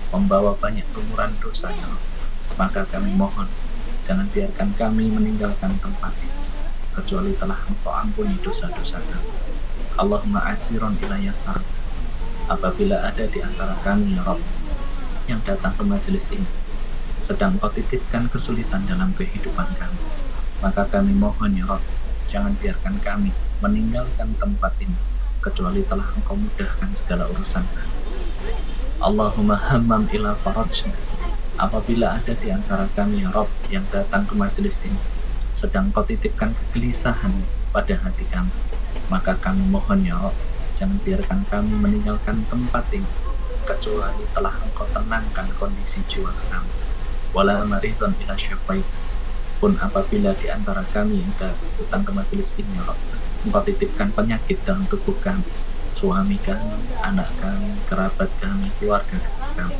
membawa banyak lumuran dosa ya Allah, maka kami mohon jangan biarkan kami meninggalkan tempat ini kecuali telah Engkau ampuni dosa-dosa kami. Allahumma asiron ila yasar. Apabila ada di antara kami ya Rabb yang datang ke majelis ini sedang Engkau titipkan kesulitan dalam kehidupan kami, maka kami mohon ya Rabb, jangan biarkan kami meninggalkan tempat ini kecuali telah Engkau mudahkan segala urusan kami. Allahumma hammam ila farajna. Apabila ada di antara kami ya Rabb yang datang ke majelis ini sedang Engkau titipkan kegelisahan pada hati kami, maka kami mohon ya Rabb, jangan biarkan kami meninggalkan tempat ini kecuali telah Engkau tenangkan kondisi jiwa kami. Wala maridun ila syafait. Pun apabila di antara kami yang datang ke majelis ini ya Rabb, Engkau titipkan penyakit dalam tubuh kami, suami kami, anak kami, kerabat kami, keluarga kami,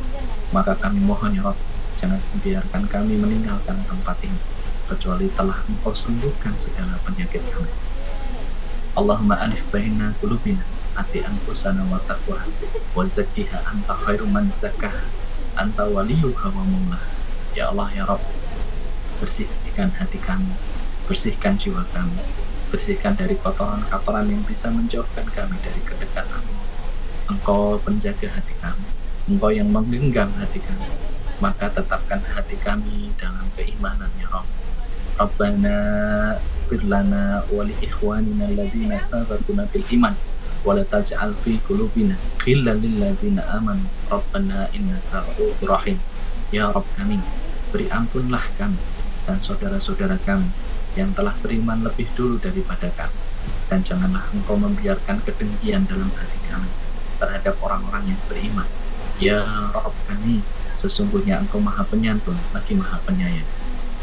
maka kami mohon ya Rabb, jangan biarkan kami meninggalkan tempat ini kecuali telah Engkau sembuhkan segala penyakit kami. Allahumma alif baina qulubina ati anfusana wa taqwa wa zakkiha anta khairu man zakkaha anta waliyuha wa maulaha. Ya Allah ya Rabb, bersihkan hati kami, bersihkan jiwa kami, bersihkan dari kotoran-kotoran yang bisa menjauhkan kami dari kedekatan. Engkau penjaga hati kami, Engkau yang menggenggam hati kami, maka tetapkan hati kami dalam keimanan ya Rabb. Rabbana firlana wa li ikhwanina alladhina sabaquna bil iman wa la taj'al fi qulubina ghillan lil ladzina amanu rabbana innaka ra'ufur rahim. Ya Rabb kami, beri ampunlah kami dan saudara-saudara kami yang telah beriman lebih dulu daripada kami, dan janganlah Engkau membiarkan kedengkian dalam hati kami terhadap orang-orang yang beriman. Ya Rabb kami, sesungguhnya Engkau Maha Penyantun lagi Maha Penyayang.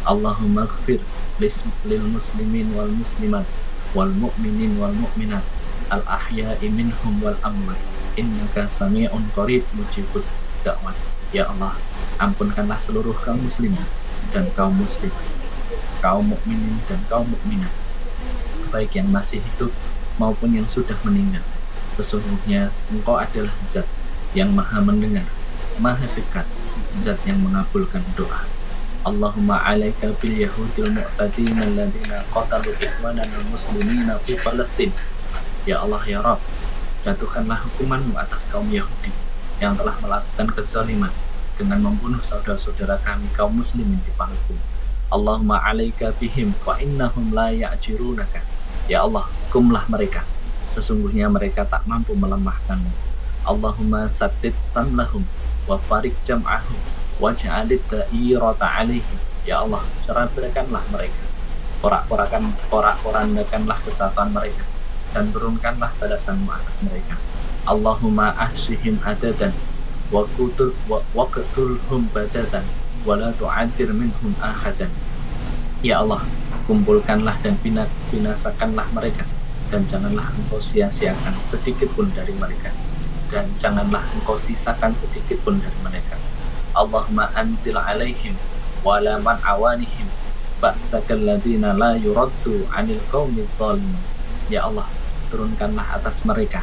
Allahumma ighfir lil muslimin wal muslimat wal mu'minin wal mu'minat al ahya'i minhum wal amwat innaka sami'un qarib mujibud da'wat. Ya Allah, ampunkanlah seluruh kaum muslimin dan kaum muslim, kaum mukminin dan kaum mukminat, baik yang masih hidup maupun yang sudah meninggal. Sesungguhnya Engkau adalah Zat yang Maha mendengar, Maha dekat, Zat yang mengabulkan doa. Allahumma alaika bil yahudil mu'tadin alladzina qatalu ikhwanana muslimina fi Palestin. Ya Allah ya Rabb, jatuhkanlah hukuman-Mu atas kaum Yahudi yang telah melakukan kezaliman dengan membunuh saudara-saudara kami kaum muslimin di Palestina. Allahumma alaika bihim wa innahum la ya'jirunaka. Ya Allah, hukumlah mereka, sesungguhnya mereka tak mampu melemahkanmu. Allahumma saddid samlahum wa farik jam'ahum waj'alid da'irata alaihim. Ya Allah, cerahkanlah mereka, porak-porandakanlah kesatuan mereka, dan turunkanlah balasan-Mu atas mereka. Allahumma ahsihim adadan wa qutulhum badatan wa la tu'adir minhum ahadan. Ya Allah, kumpulkanlah dan binasakanlah mereka, dan janganlah Engkau sia-siakan sedikit pun dari mereka, dan janganlah Engkau sisakan sedikit pun dari mereka. Allahumma anzil alaihim wa ala man awanihim ba'sakal ladina la yuraddu anil qaumidh dhalimin. Ya Allah, turunkanlah atas mereka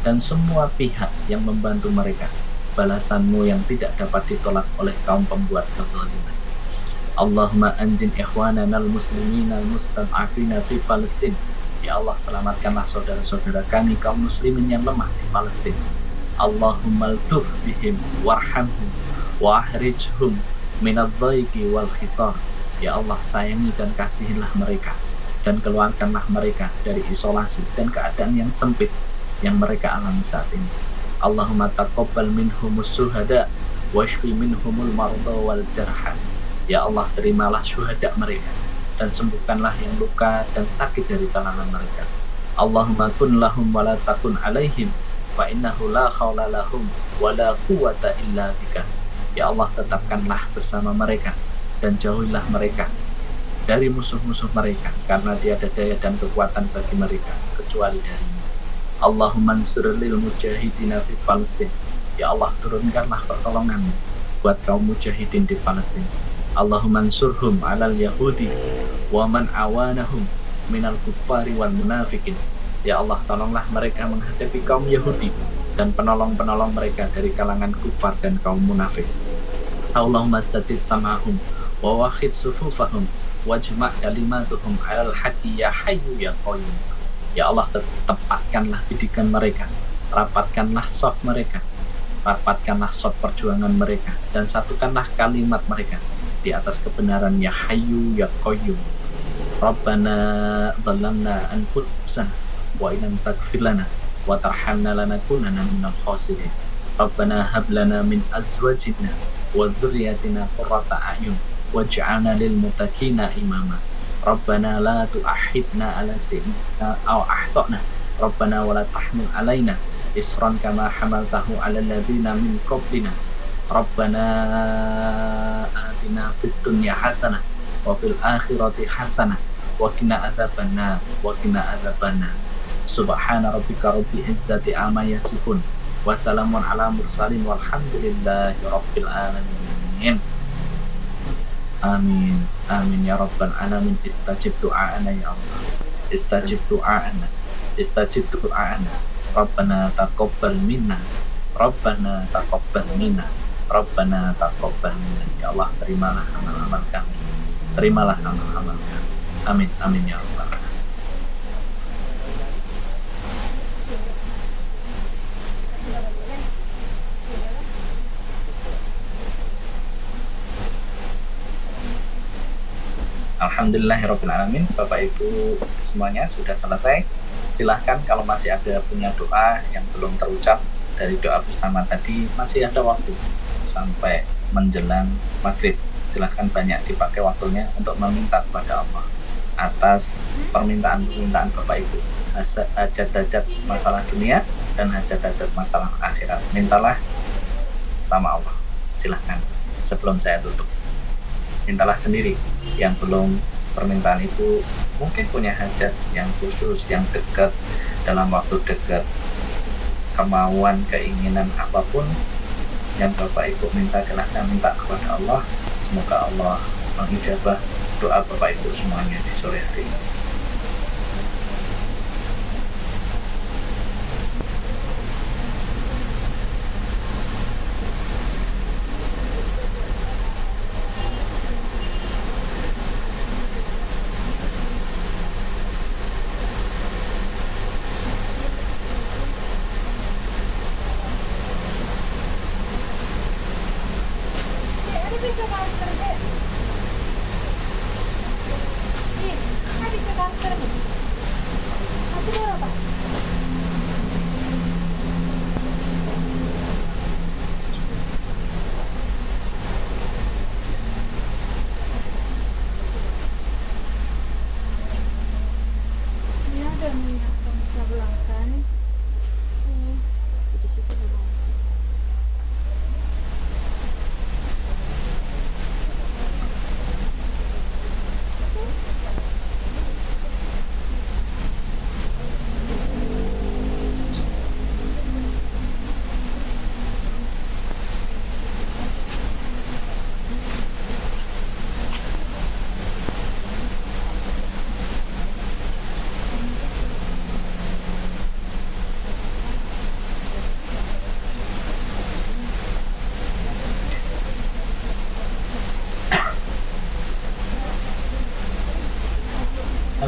dan semua pihak yang membantu mereka, balasanmu yang tidak dapat ditolak oleh kaum pembuat kezaliman. Allahumma anjin ikhwanana al-muslimin al-mustad'afina fi Palestin. Ya Allah, selamatkanlah saudara-saudara kami kaum muslimin yang lemah di Palestina. Allahumma altuf bihim warhamhum wa ahrijhum minadh-dhaiqi wal khisar. Ya Allah, sayangi dan kasihilah mereka dan keluarkanlah mereka dari isolasi dan keadaan yang sempit yang mereka alami saat ini. Allahumma taqabbal minhumus syuhada washfi minhumul marda wal jarha. Ya Allah, terimalah syuhada mereka dan sembuhkanlah yang luka dan sakit dari kalangan mereka. Allahumma kun lahum wa la takun alaihim fa innahu la khawla lahum wa la quwwata illa bika. Ya Allah, tetapkanlah bersama mereka dan jauhilah mereka dari musuh-musuh mereka, karena tiada daya dan kekuatan bagi mereka kecuali darimu. Allahumma ansur lil mujahidina fi Palestin. Ya Allah, turunkanlah pertolonganmu buat kaum mujahidin di Palestina. Allahumma ansurhum alal yahudi wa man awanahum minal kuffari wal munafikin. Ya Allah, tolonglah mereka menghadapi kaum Yahudi dan penolong-penolong mereka dari kalangan kufar dan kaum munafik. Allahumma sadid samahum wa wahid sufufahum wajma' kalimatuhum alal haqqi ya hayyu ya qayyum. Ya Allah, tepatkanlah bidikan mereka, rapatkanlah shaf mereka, rapatkanlah shaf perjuangan mereka, dan satukanlah kalimat mereka di atas kebenaran ya hayyu ya qayyum. Rabbana zalamna anfusana wa illam taghfir lana wa tarhamna lanakunanna minal khasirin. Rabbana hab lana min azwajina wa dhurriyyatina qurrata a'yun waj'alna lil muttaqina imama. Rabbana la tu'akhidna ala sayyidina aw akhtana. Rabbana wa la tahmil alaina isran kama hamaltahu ala alladziina min qablina. Rabbana atina fid dunya hasanah wa fil akhirati hasanah wa qina adzabannar wa qina adzabannar. Subhana rabbika rabbil izzati amma yasifun wa salamun ala mursalin walhamdulillahi rabbil alamin. Amin amin ya rabbal alamin. Istajib du'ana ya Allah, istajib du'ana, istajib du'ana. Rabbana taqabbal minna, Rabbana taqabbal minna, Rabbana taqabbal minna. Ya Allah, terimalah amal-amal kami, terimalah amal-amal kami. Amin amin ya rabbal alamin. Alhamdulillahirrabbilalamin. Bapak Ibu semuanya sudah selesai. Silahkan kalau masih ada punya doa yang belum terucap dari doa bersama tadi, masih ada waktu sampai menjelang maghrib. Silahkan banyak dipakai waktunya untuk meminta kepada Allah atas permintaan-permintaan Bapak Ibu, hajat-hajat masalah dunia dan hajat-hajat masalah akhirat. Mintalah sama Allah. Silahkan sebelum saya tutup. Mintalah sendiri. Yang belum permintaan itu mungkin punya hajat yang khusus, yang dekat, dalam waktu dekat, kemauan, keinginan apapun yang Bapak Ibu minta, silahkan minta kepada Allah. Semoga Allah mengijabah doa Bapak Ibu semuanya di sore hari ini.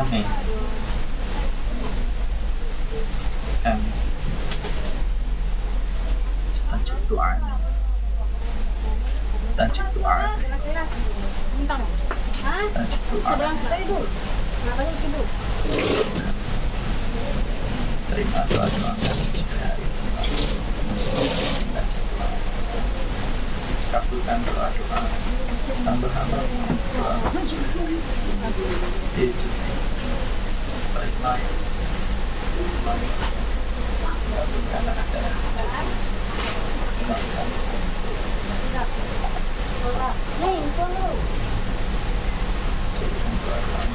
nih. Kan istajib doa. Istajib doa. Istajib doa. Terima doa-doa kami. Istajib doa. Kabulkan doa-doa hamba-hamba. Ijib. Baik-baik. Kabulkanlah segala kebaikan. Jadikan doa kami.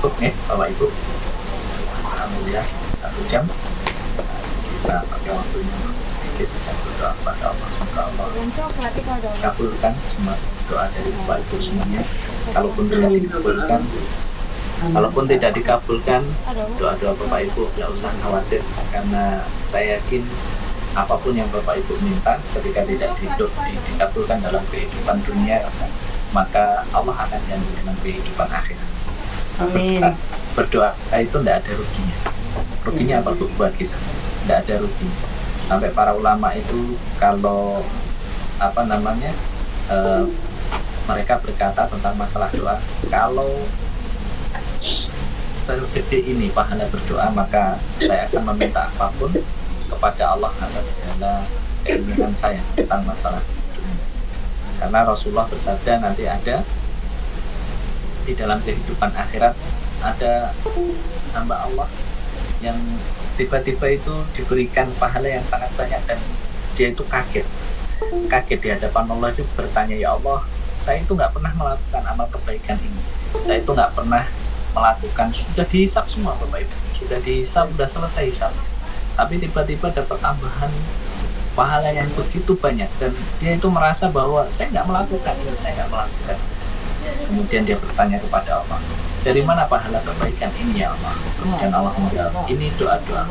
Cukup nih Bapak Ibu, alhamdulillah 1 jam kita pakai waktunya sedikit dan berdoa kepada Allah, semoga Allah kabulkan semua doa dari Bapak Ibu semuanya. Kalaupun tidak dikabulkan doa-doa Bapak Ibu tidak usah khawatir, karena saya yakin apapun yang Bapak Ibu minta ketika tidak dikabulkan dalam kehidupan dunia, maka Allah akan ganti dengan kehidupan akhirat. Berdoa itu tidak ada ruginya. Ruginya apa buat kita? Tidak ada ruginya. Sampai para ulama itu kalau mereka berkata tentang masalah doa, kalau sedetik ini pahala berdoa, maka saya akan meminta apapun kepada Allah atas segala keinginan saya tentang masalah dunia. Karena Rasulullah bersabda, nanti ada di dalam kehidupan akhirat ada hamba Allah yang tiba-tiba itu diberikan pahala yang sangat banyak dan dia itu kaget di hadapan Allah, itu bertanya, ya Allah, saya itu nggak pernah melakukan amal kebaikan ini, saya itu nggak pernah melakukan, sudah dihisap semua Bapak Ibu, sudah dihisap, sudah selesai hisap, tapi tiba-tiba dapat tambahan pahala yang begitu banyak dan dia itu merasa bahwa saya nggak melakukan ini, saya nggak melakukan. Kemudian dia bertanya kepada Allah, dari mana pahala kebaikan ini ya Allah? Kemudian Allah menjawab, ini doa-doa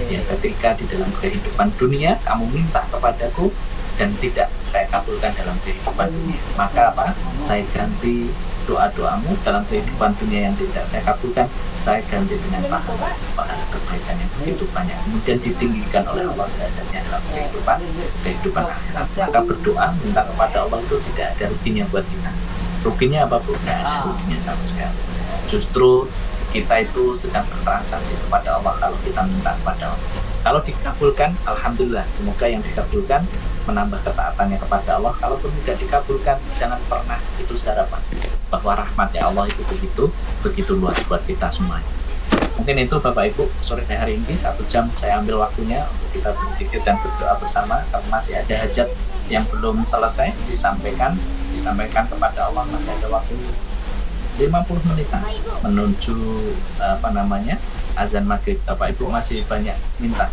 ya, ketika di dalam kehidupan dunia kamu minta kepadaku dan tidak saya kabulkan dalam kehidupan dunia, maka apa? Saya ganti doa-doamu dalam kehidupan dunia yang tidak saya kabulkan, saya ganti dengan pahala kebaikan yang begitu banyak. Kemudian ditinggikan oleh Allah derajatnya dalam kehidupan akhirat. Maka berdoa minta kepada Allah itu tidak ada ruginya buat kita. Ruginya apa Bu? Tidak ada ruginya sama sekali. Justru kita itu sedang bertransaksi kepada Allah kalau kita minta kepada Allah. Kalau dikabulkan, alhamdulillah, semoga yang dikabulkan menambah ketaatannya kepada Allah. Kalaupun tidak dikabulkan, jangan pernah itu harapan bahwa rahmatnya Allah itu begitu luas buat kita semuanya. Mungkin itu Bapak Ibu, sore hari ini 1 jam saya ambil waktunya untuk kita berzikir dan berdoa bersama. Kalau masih ada hajat yang belum selesai disampaikan kepada Allah, masih ada waktu 50 menitan menuju azan maghrib. Bapak Ibu masih banyak minta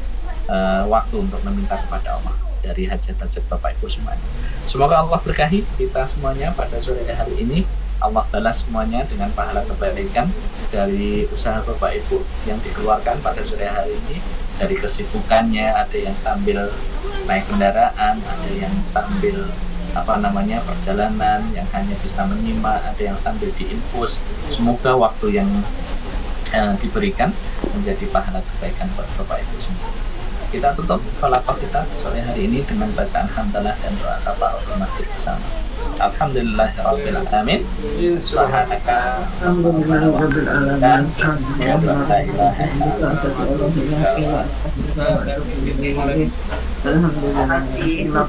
waktu untuk meminta kepada Allah dari hajat-hajat Bapak Ibu semuanya. Semoga Allah berkahi kita semuanya pada sore hari ini. Allah balas semuanya dengan pahala kebaikan dari usaha Bapak Ibu yang dikeluarkan pada sore hari ini, dari kesibukannya, ada yang sambil naik kendaraan, ada yang sambil perjalanan yang hanya bisa menyimak, ada yang sambil diinfus. Semoga waktu yang diberikan menjadi pahala kebaikan buat Bapak Ibu semua. Kita tutup falaqah kita sore hari ini dengan bacaan hamdalah dan doa kafaratul masjid bersama. Alhamdulillahirabbil alamin. Subhanaka Alhamdulillahirabbil alamin. Terima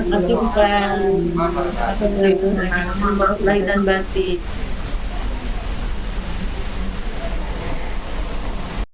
kasih Ustaz. Lahir dan batin.